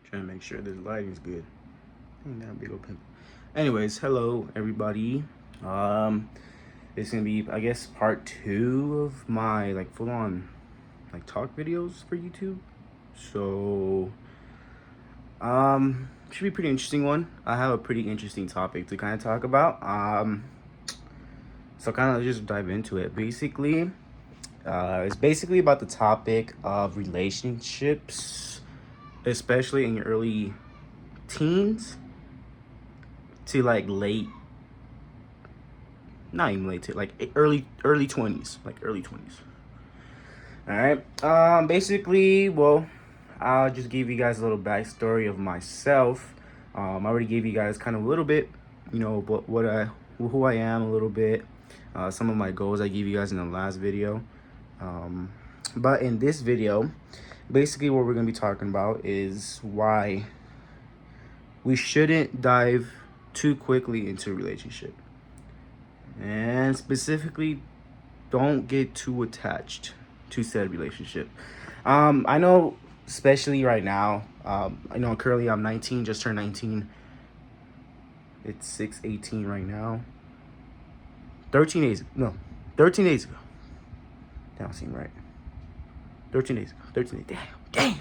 Trying to make sure this lighting's good. Dang, that big old pimple. Anyways, hello everybody. Um, it's gonna be, I guess, part 2 of my like full-on like talk videos for YouTube. So, should be a pretty interesting one. I have a pretty interesting topic to kind of talk about. So kind of just dive into it. Basically, it's basically about the topic of relationships, especially in your early teens to like late, not even late, to like early 20s, like early 20s. All right. Basically, well, I'll just give you guys a little backstory of myself. I already gave you guys kind of a little bit, who I am a little bit, some of my goals I gave you guys in the last video. But in this video, basically what we're gonna be talking about is why we shouldn't dive too quickly into a relationship, and specifically, don't get too attached to said relationship. I know, especially right now, I know currently I'm 19, just turned 19. It's 6:18 right now. 13 days, no, 13 days ago. That don't seem right. 13 days ago. 13 days. Damn.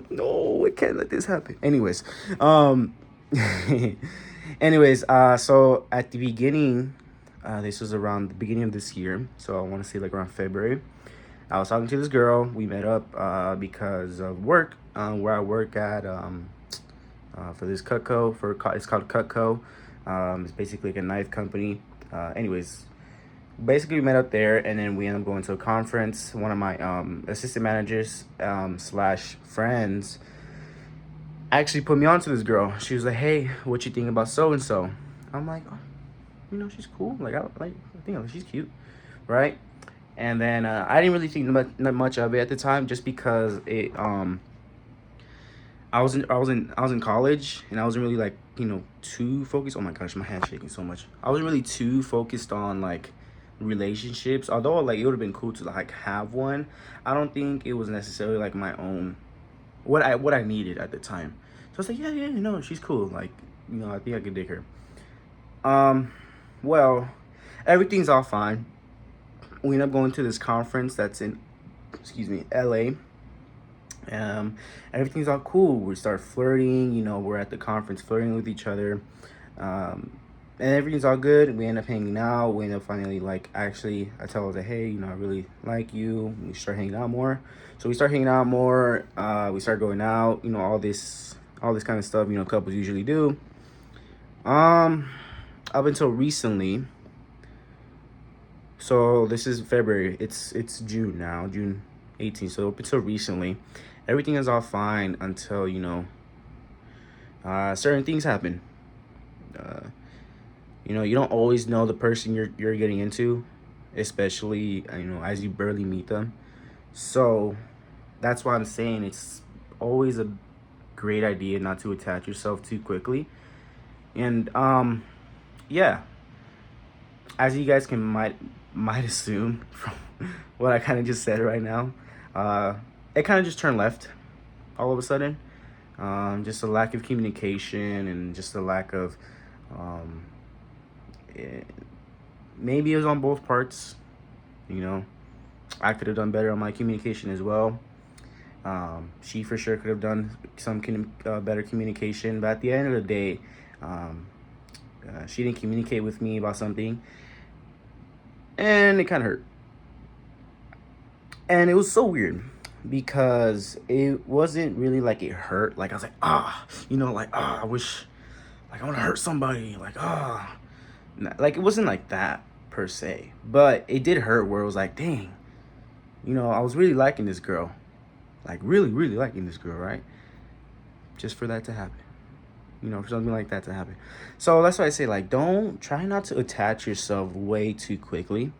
No, I can't let this happen. Anyways, so at the beginning, this was around the beginning of this year. So I want to say like around February. I was talking to this girl. We met up because of work, where I work at, for this Cutco. It's called Cutco. It's basically like a knife company. Anyways, basically we met up there, and then we ended up going to a conference. One of my assistant managers slash friends actually put me on to this girl. She was like, "Hey, what you think about so and so?" I'm like, "Oh, she's cool. I think she's cute, right?" And then I didn't really think not much of it at the time, just because I was in college, and I wasn't really like too focused. Oh my gosh, my hand's shaking so much. I wasn't really too focused on like relationships, although like it would have been cool to like have one. I don't think it was necessarily like my own, what I needed at the time. So I was like, yeah, she's cool. Like, I think I could dig her. Well, everything's all fine. We end up going to this conference that's in, LA. Everything's all cool. We start flirting. We're at the conference flirting with each other. And everything's all good. We end up hanging out. We end up finally, like, actually, I tell her that, hey, I really like you. We start hanging out more. So we start hanging out more. We start going out. All this kind of stuff. Couples usually do. Up until recently. So this is February. It's June now, June 18th. So up until recently, everything is all fine until certain things happen. You don't always know the person you're getting into, especially as you barely meet them. So that's why I'm saying it's always a great idea not to attach yourself too quickly. And yeah, as you guys might assume from what I kind of just said right now, it kind of just turned left all of a sudden. Just a lack of communication, and just a lack of maybe it was on both parts. I could have done better on my communication as well. She for sure could have done some better communication, but at the end of the day, she didn't communicate with me about something, and it kind of hurt. And it was so weird because it wasn't really like it hurt. Like I was like, I wish, like I want to hurt somebody. Like it wasn't like that per se, but it did hurt where it was like, dang, I was really liking this girl, like really, really liking this girl, right? Just for that to happen, for something like that to happen. So that's why I say, like, don't try not to attach yourself way too quickly.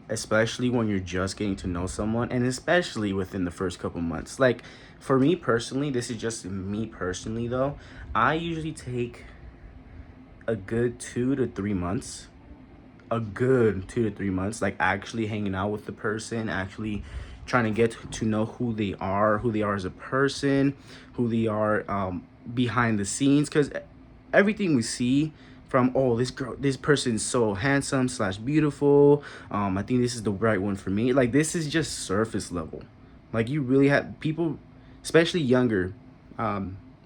Especially when you're just getting to know someone, and especially within the first couple months. Like for me personally, this is just me personally though, I usually take a good 2 to 3 months, like actually hanging out with the person, actually trying to get to know who they are as a person, who they are behind the scenes. Because everything we see from, oh, this person's so handsome slash beautiful, I think this is the right one for me, like, this is just surface level. Like, you really have people, especially younger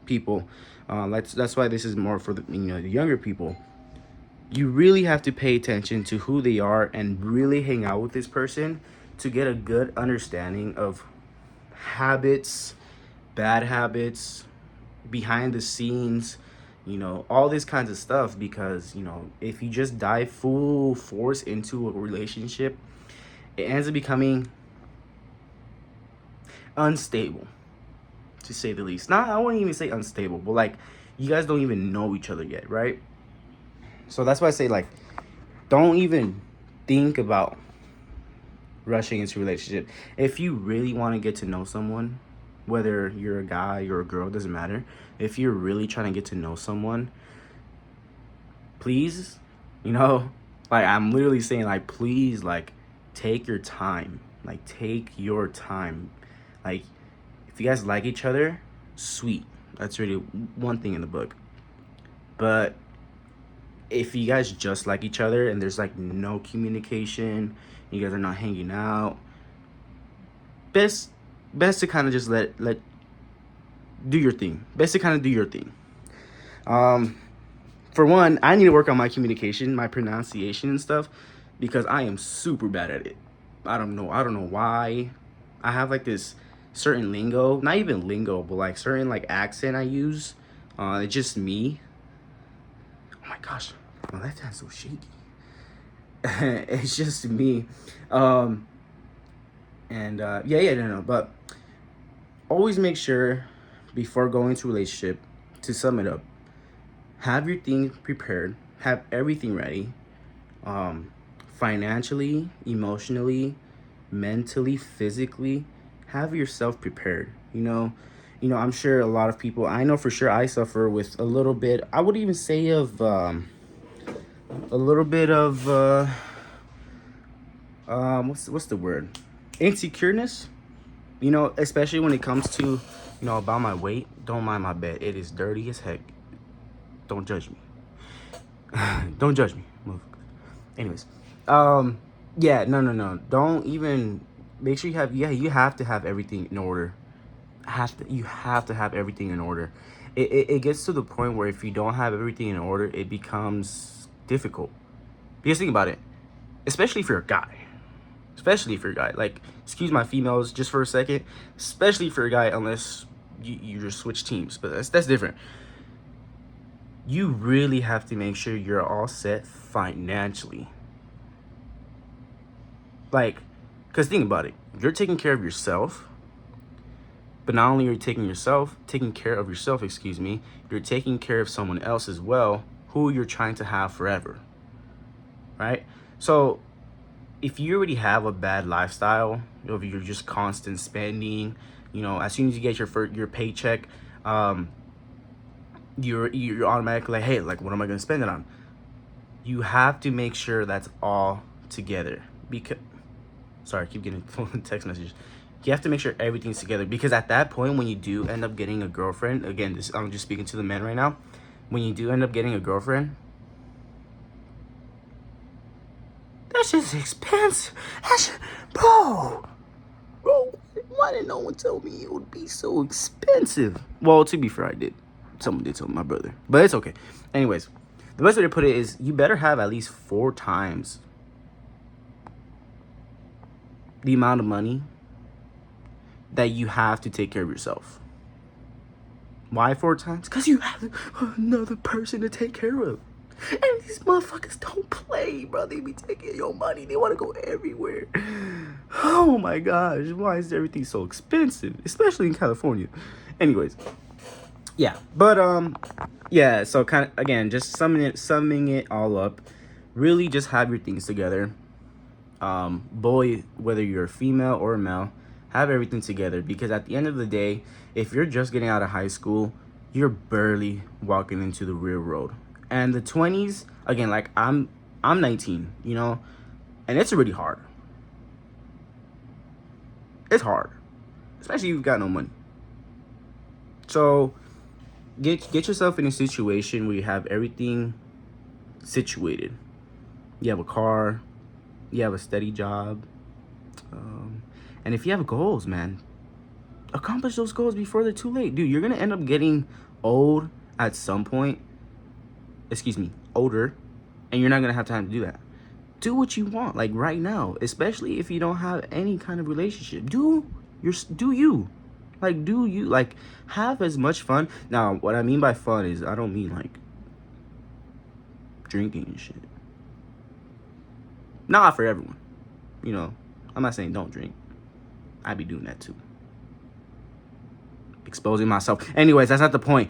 people, that's why this is more for the, the younger people. You really have to pay attention to who they are and really hang out with this person to get a good understanding of habits, bad habits, behind the scenes, all this kinds of stuff. Because, if you just dive full force into a relationship, it ends up becoming unstable, to say the least. Not, I wouldn't even say unstable, but like, you guys don't even know each other yet, right? So that's why I say, like, don't even think about rushing into a relationship. If you really want to get to know someone, whether you're a guy or a girl, doesn't matter. If you're really trying to get to know someone, please, like, I'm literally saying, like, please, like, take your time. Like, take your time. Like, if you guys like each other, sweet. That's really one thing in the book. But if you guys just like each other and there's like no communication, you guys are not hanging out, best to kind of just let do your thing. Best to kind of do your thing. For one, I need to work on my communication, my pronunciation and stuff, because I am super bad at it. I don't know why. I have like this certain lingo, not even lingo, but like certain like accent I use. It's just me. Oh my gosh, my left hand's so shaky. It's just me. No, but always make sure before going into a relationship, to sum it up, have your thing prepared, have everything ready, financially, emotionally, mentally, physically. Have yourself prepared. I'm sure a lot of people, I know for sure I suffer with a little bit, I would even say, of a little bit of what's the word, insecureness, especially when it comes to, about my weight. Don't mind my bed, it is dirty as heck. Don't judge me. Don't judge me. Anyways, yeah, no, don't even, make sure you have to have everything in order. You have to have everything in order. It gets to the point where if you don't have everything in order, it becomes difficult. Because think about it, especially if you're a guy. Like, excuse my females just for a second. Especially if you're a guy, unless you just switch teams, but that's different. You really have to make sure you're all set financially. Like, because think about it, you're taking care of yourself. But not only are you taking care of yourself, you're taking care of someone else as well, who you're trying to have forever, right? So if you already have a bad lifestyle, if you're just constant spending, as soon as you get your paycheck, you're automatically like, hey, like, what am I going to spend it on? You have to make sure that's all together. Because, sorry, I keep getting text messages. You have to make sure everything's together, because at that point, when you do end up getting a girlfriend, again, I'm just speaking to the men right now. When you do end up getting a girlfriend, that's just expensive. Bro, why didn't no one tell me it would be so expensive? Well, to be fair, I did. Someone did tell my brother, but it's okay. Anyways, the best way to put it is, you better have at least 4 times the amount of money that you have to take care of yourself. Why 4 times? Because you have another person to take care of. And these motherfuckers don't play, bro. They be taking your money. They want to go everywhere. Oh my gosh. Why is everything so expensive? Especially in California. Anyways. Yeah. But, yeah. So, kind of, again, just summing it all up. Really just have your things together. Boy, whether you're a female or a male, have everything together, because at the end of the day, if you're just getting out of high school, you're barely walking into the real world. And the 20s, again, like, I'm 19, and it's already hard. It's hard, especially if you've got no money. So get yourself in a situation where you have everything situated. You have a car, you have a steady job, and if you have goals, man, accomplish those goals before they're too late. Dude, you're gonna end up getting old at some point. Excuse me, older, and you're not gonna have time to do that. Do what you want, like right now, especially if you don't have any kind of relationship. Do you. Like, do you, like, have as much fun. Now, what I mean by fun is, I don't mean, like, drinking and shit. Not for everyone. You know, I'm not saying don't drink. I be doing that, too. Exposing myself. Anyways, that's not the point.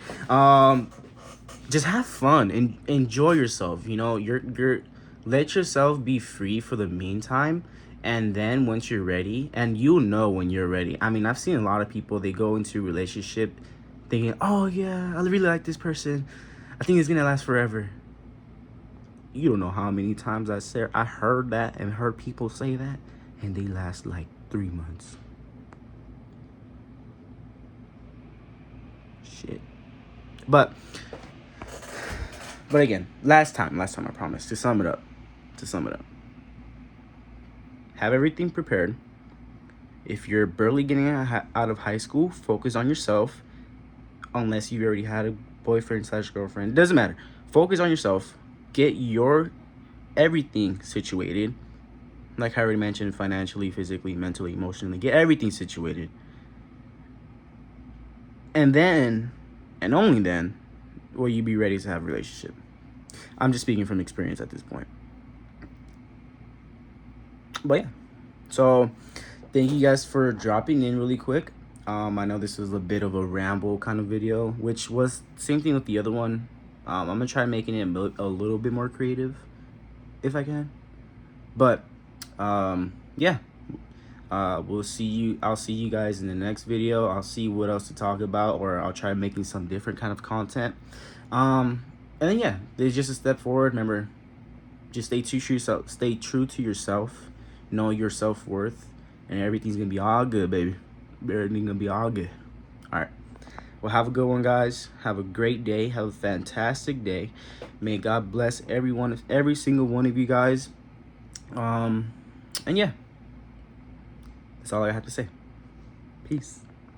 Just have fun and enjoy yourself. You know, you're let yourself be free for the meantime. And then once you're ready, and you'll know when you're ready. I mean, I've seen a lot of people, they go into a relationship thinking, oh yeah, I really like this person. I think it's gonna last forever. You don't know how many times I heard that and heard people say that, and they last like 3 months. Shit. But again, last time, I promise, to sum it up. Have everything prepared. If you're barely getting out of high school, focus on yourself. Unless you've already had a boyfriend / girlfriend, it doesn't matter. Focus on yourself. Get your everything situated. Like I already mentioned, financially, physically, mentally, emotionally. Get everything situated. And then, and only then, will you be ready to have a relationship. I'm just speaking from experience at this point. But yeah, so thank you guys for dropping in really quick. I know this was a bit of a ramble kind of video, which was same thing with the other one. I'm gonna try making it a little bit more creative if I can. But yeah, I'll see you guys in the next video. I'll see what else to talk about, or I'll try making some different kind of content. And then yeah, there's just a step forward. Remember, just stay true to yourself. Know your self-worth, and everything's gonna be all good, baby. Everything's gonna be all good. All right. Well, have a good one, guys. Have a great day. Have a fantastic day. May God bless every single one of you guys. And yeah, that's all I have to say. Peace.